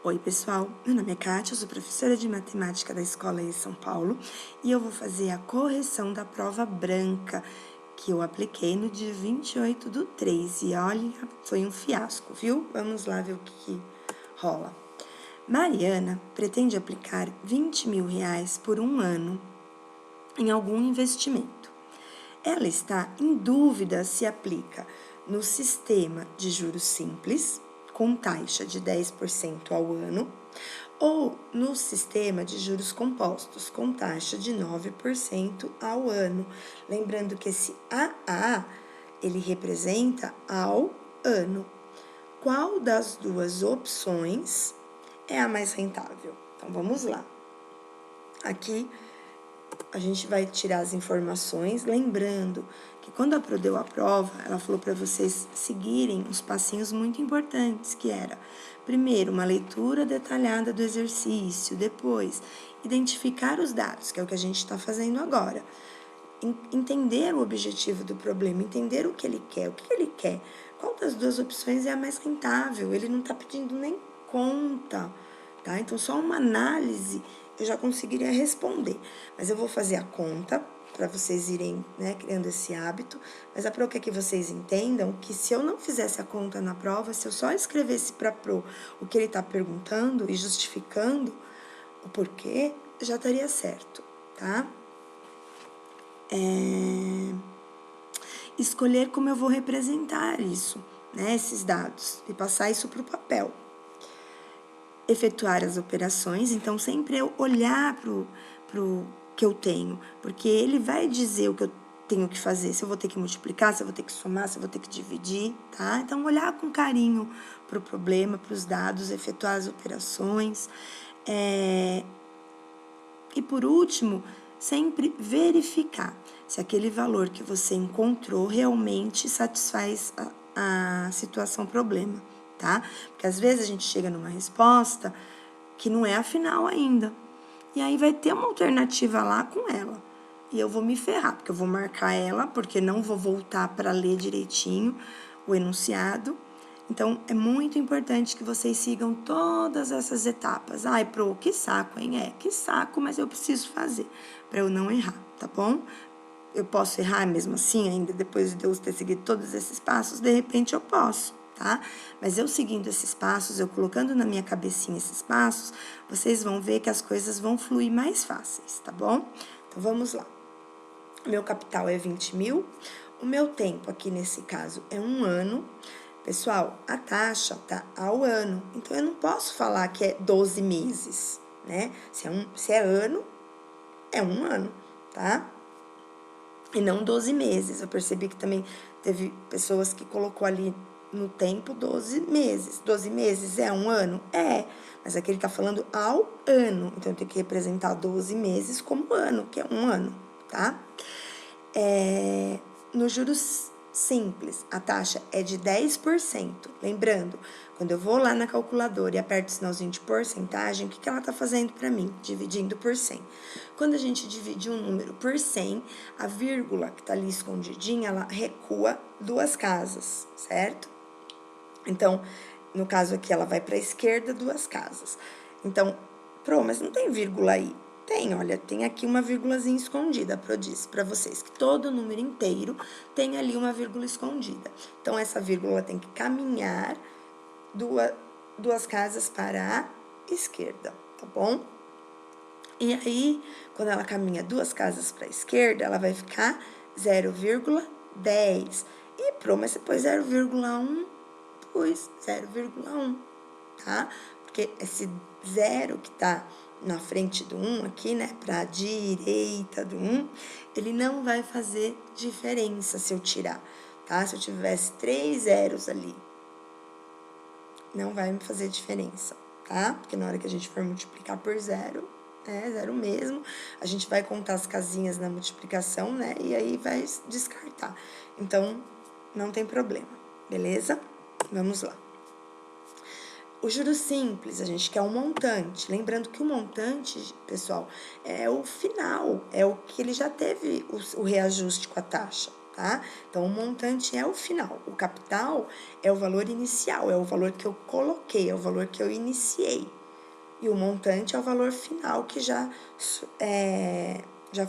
Oi, pessoal, meu nome é Kátia, eu sou professora de matemática da Escola de São Paulo e eu vou fazer a correção da prova branca que eu apliquei no dia 28/3 e olha, foi um fiasco, viu? Vamos lá ver o que rola. Mariana pretende aplicar R$ 20.000 por um ano em algum investimento. Ela está em dúvida se aplica no sistema de juros simples, com taxa de 10% ao ano, ou no sistema de juros compostos, com taxa de 9% ao ano. Lembrando que esse AA, ele representa ao ano. Qual das duas opções é a mais rentável? Então, vamos lá. Aqui, a gente vai tirar as informações, lembrando que quando a Pro deu a prova, ela falou para vocês seguirem os passinhos muito importantes, que era, primeiro, uma leitura detalhada do exercício, depois, identificar os dados, que é o que a gente está fazendo agora, entender o objetivo do problema, entender o que ele quer, qual das duas opções é a mais rentável, ele não está pedindo nem conta, tá? Então, só uma análise eu já conseguiria responder, mas eu vou fazer a conta para vocês irem, né, criando esse hábito, mas a Pro quer que vocês entendam que se eu não fizesse a conta na prova, se eu só escrevesse para a Pro o que ele está perguntando e justificando o porquê, já estaria certo, tá? Escolher como eu vou representar isso, né, esses dados, e passar isso para o papel. Efetuar as operações, então sempre eu olhar pro que eu tenho, porque ele vai dizer o que eu tenho que fazer, se eu vou ter que multiplicar, se eu vou ter que somar, se eu vou ter que dividir, tá? Então, olhar com carinho pro problema, pros dados, efetuar as operações. E por último, sempre verificar se aquele valor que você encontrou realmente satisfaz a situação problema, tá? Porque às vezes a gente chega numa resposta que não é a final ainda. E aí vai ter uma alternativa lá com ela. E eu vou me ferrar, porque eu vou marcar ela, porque não vou voltar para ler direitinho o enunciado. Então, é muito importante que vocês sigam todas essas etapas. Ai, Pro, que saco, hein? Que saco, mas eu preciso fazer para eu não errar, tá bom? Eu posso errar mesmo assim, ainda depois de eu ter seguido todos esses passos? De repente eu posso, tá? Mas eu seguindo esses passos, eu colocando na minha cabecinha esses passos, vocês vão ver que as coisas vão fluir mais fáceis, tá bom? Então, vamos lá. Meu capital é 20.000, o meu tempo aqui nesse caso é um ano. Pessoal, a taxa tá ao ano, então eu não posso falar que é 12 meses, né? Se é ano, é um ano, tá? E não 12 meses. Eu percebi que também teve pessoas que colocou ali no tempo 12 meses. 12 meses é um ano? É, mas aqui ele tá falando ao ano, então eu tenho que representar 12 meses como ano, que é um ano, tá? No juros simples, a taxa é de 10%. Lembrando, quando eu vou lá na calculadora e aperto o sinalzinho de porcentagem, o que ela está fazendo para mim? Dividindo por 100. Quando a gente divide um número por 100, a vírgula que está ali escondidinha, ela recua 2 casas, certo? Então, no caso aqui, ela vai para a esquerda 2 casas. Então, Pro, mas não tem vírgula aí. Tem, olha, tem aqui uma vírgulazinha escondida, Pro disse para vocês, que todo número inteiro tem ali uma vírgula escondida. Então, essa vírgula tem que caminhar 2 casas para a esquerda, tá bom? E aí, quando ela caminha 2 casas para a esquerda, ela vai ficar 0,10. E Pro, mas você pôs 0,1? Pus 0,1, tá? Porque esse 0 que tá na frente do 1 aqui, né, pra direita do 1, ele não vai fazer diferença se eu tirar, tá? Se eu tivesse 3 zeros ali, não vai me fazer diferença, tá? Porque na hora que a gente for multiplicar por 0, é 0 mesmo, a gente vai contar as casinhas na multiplicação, né, e aí vai descartar. Então, não tem problema, beleza? Vamos lá. O juros simples, a gente quer um montante. Lembrando que o montante, pessoal, é o final, é o que ele já teve o reajuste com a taxa, tá? Então, o montante é o final, o capital é o valor inicial, é o valor que eu coloquei, é o valor que eu iniciei. E o montante é o valor final que já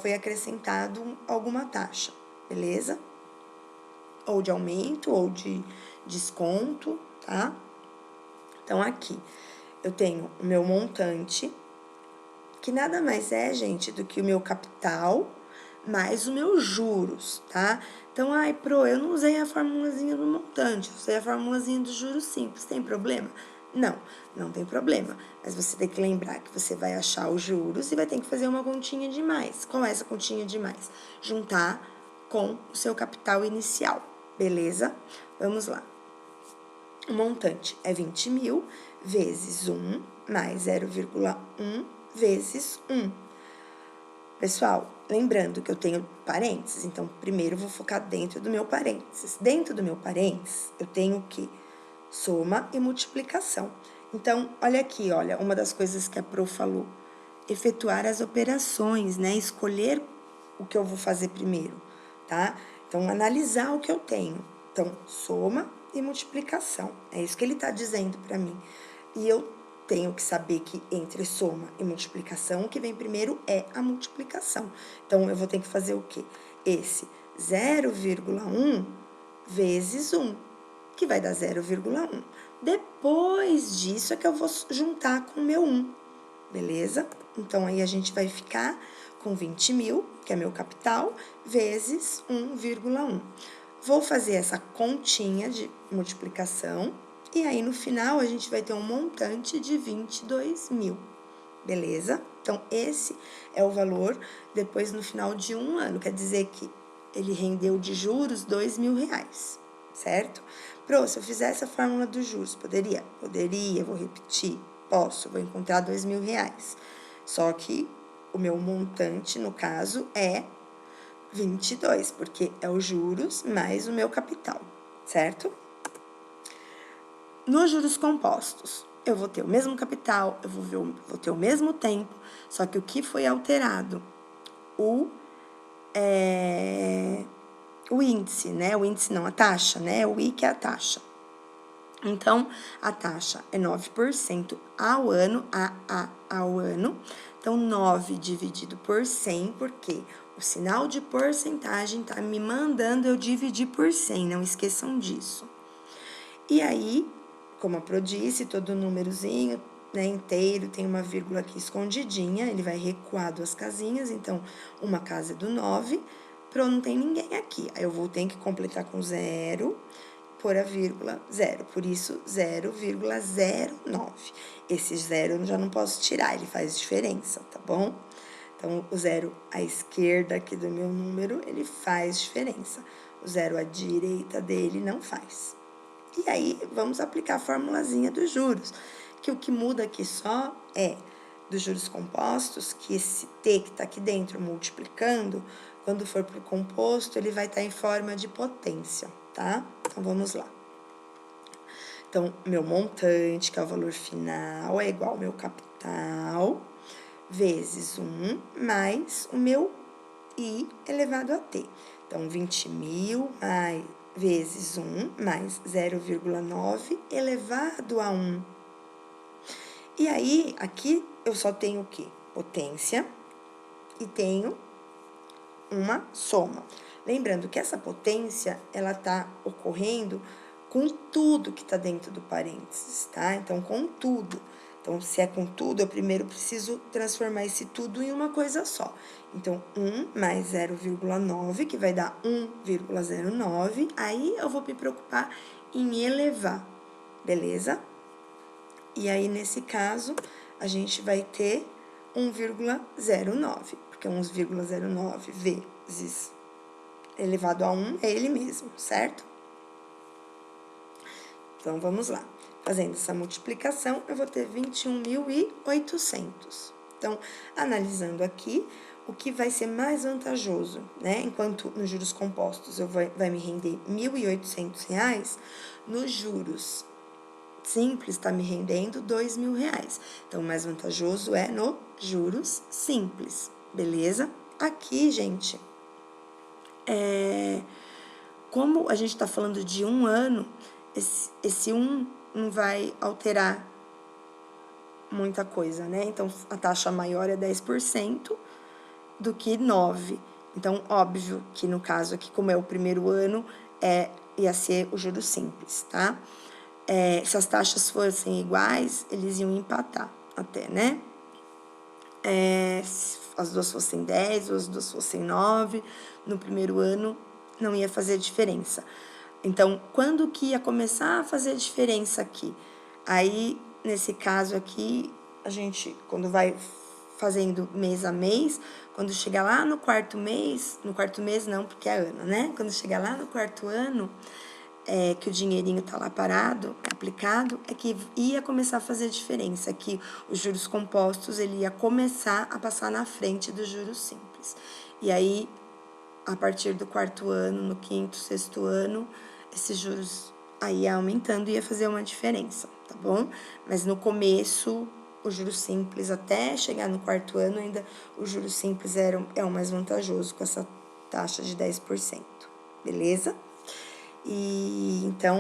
foi acrescentado alguma taxa, beleza? Ou de aumento, ou de desconto, tá? Então, aqui, eu tenho o meu montante, que nada mais é, gente, do que o meu capital mais os meus juros, tá? Então, ai, eu não usei a formulazinha do montante, usei a formulazinha dos juros simples, tem problema? Não, não tem problema. Mas você tem que lembrar que você vai achar os juros e vai ter que fazer uma continha de mais. Qual é essa continha de mais? Juntar com o seu capital inicial, beleza? Vamos lá. O montante é 20 mil vezes 1 mais 0,1 vezes 1. Pessoal, lembrando que eu tenho parênteses, então primeiro eu vou focar dentro do meu parênteses. Dentro do meu parênteses, eu tenho o quê? Soma e multiplicação. Então, olha aqui, olha, uma das coisas que a Pro falou, efetuar as operações, né? Escolher o que eu vou fazer primeiro, tá? Então, analisar o que eu tenho. Então, soma e multiplicação. É isso que ele tá dizendo para mim. E eu tenho que saber que entre soma e multiplicação, o que vem primeiro é a multiplicação. Então, eu vou ter que fazer o quê? Esse 0,1 vezes 1, que vai dar 0,1. Depois disso é que eu vou juntar com o meu 1, beleza? Então, aí a gente vai ficar com 20 mil, que é meu capital, vezes 1,1. Vou fazer essa continha de multiplicação, e aí no final a gente vai ter um montante de 22 mil, beleza? Então, esse é o valor depois no final de um ano, quer dizer que ele rendeu de juros 2.000 reais, certo? Pro, se eu fizer essa fórmula dos juros, poderia? Poderia, vou repetir, posso, vou encontrar 2.000 reais. Só que o meu montante, no caso, é 22, porque é os juros mais o meu capital, certo? Nos juros compostos, eu vou ter o mesmo capital, eu vou ter o mesmo tempo, só que o que foi alterado? O índice, né? O índice não, a taxa, né? O I que é a taxa. Então, a taxa é 9% ao ano, ao ano. Então, 9 dividido por 100, porque o sinal de porcentagem tá me mandando eu dividir por 100, não esqueçam disso. E aí, como a Pro disse, todo númerozinho, né, inteiro, tem uma vírgula aqui escondidinha, ele vai recuar 2 casinhas, então, uma casa é do 9, Pro não tem ninguém aqui. Aí, eu vou ter que completar com 0, pôr a vírgula 0, por isso 0,09. Esse 0 eu já não posso tirar, ele faz diferença, tá bom? Então, o 0 à esquerda aqui do meu número, ele faz diferença. O 0 à direita dele não faz. E aí, vamos aplicar a formulazinha dos juros, que o que muda aqui só é dos juros compostos, que esse T que está aqui dentro multiplicando, quando for para o composto, ele vai estar em forma de potência, tá? Então, vamos lá. Então, meu montante, que é o valor final, é igual ao meu capital, vezes 1, mais o meu I elevado a T. Então, 20 mil vezes 1, mais 0,9 elevado a 1. E aí, aqui eu só tenho o quê? Potência e tenho uma soma. Lembrando que essa potência, ela tá ocorrendo com tudo que tá dentro do parênteses, tá? Então, com tudo. Então, se é com tudo, eu primeiro preciso transformar esse tudo em uma coisa só. Então, 1 mais 0,9, que vai dar 1,09. Aí, eu vou me preocupar em elevar, beleza? E aí, nesse caso, a gente vai ter 1,09, porque 1,09 vezes elevado a 1 é ele mesmo, certo? Então, vamos lá. Fazendo essa multiplicação, eu vou ter 21.800. Então, analisando aqui, o que vai ser mais vantajoso, né? Enquanto nos juros compostos vai me render R$ 1.800, nos juros simples está me rendendo R$ 2.000. Então, o mais vantajoso é no juros simples, beleza? Aqui, gente, como a gente está falando de 1 ano, esse 1 não vai alterar muita coisa, né? Então, a taxa maior é 10% do que 9%. Então, óbvio que no caso aqui, como é o primeiro ano, ia ser o juros simples, tá? Se as taxas fossem iguais, eles iam empatar até, né? Se as duas fossem 10 ou as duas fossem 9, no primeiro ano não ia fazer diferença. Então, quando que ia começar a fazer diferença aqui? Aí, nesse caso aqui, a gente, quando vai fazendo mês a mês, quando chegar lá no quarto mês não, porque é ano, né? Quando chegar lá no quarto ano, que o dinheirinho tá lá parado, aplicado, é que ia começar a fazer diferença, que os juros compostos, ele ia começar a passar na frente dos juros simples. E aí, a partir do quarto ano, no quinto, sexto ano, esses juros aí ia aumentando e ia fazer uma diferença, tá bom? Mas no começo, o juros simples, até chegar no quarto ano, ainda o juros simples é o mais vantajoso com essa taxa de 10%, beleza? E então,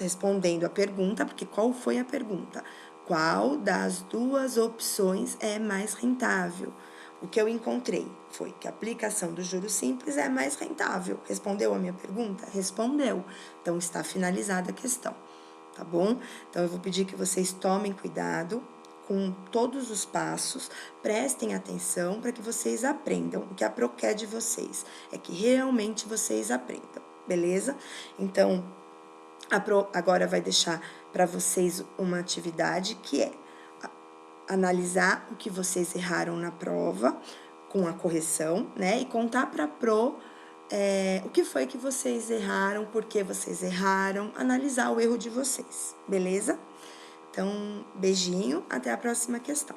respondendo a pergunta, porque qual foi a pergunta? Qual das duas opções é mais rentável? O que eu encontrei foi que a aplicação do juros simples é mais rentável. Respondeu a minha pergunta? Respondeu. Então, está finalizada a questão, tá bom? Então, eu vou pedir que vocês tomem cuidado com todos os passos, prestem atenção para que vocês aprendam. O que a Pro quer de vocês é que realmente vocês aprendam, beleza? Então, a Pro agora vai deixar para vocês uma atividade que é analisar o que vocês erraram na prova com a correção, né? E contar para a Pro o que foi que vocês erraram, por que vocês erraram, analisar o erro de vocês, beleza? Então, beijinho, até a próxima questão.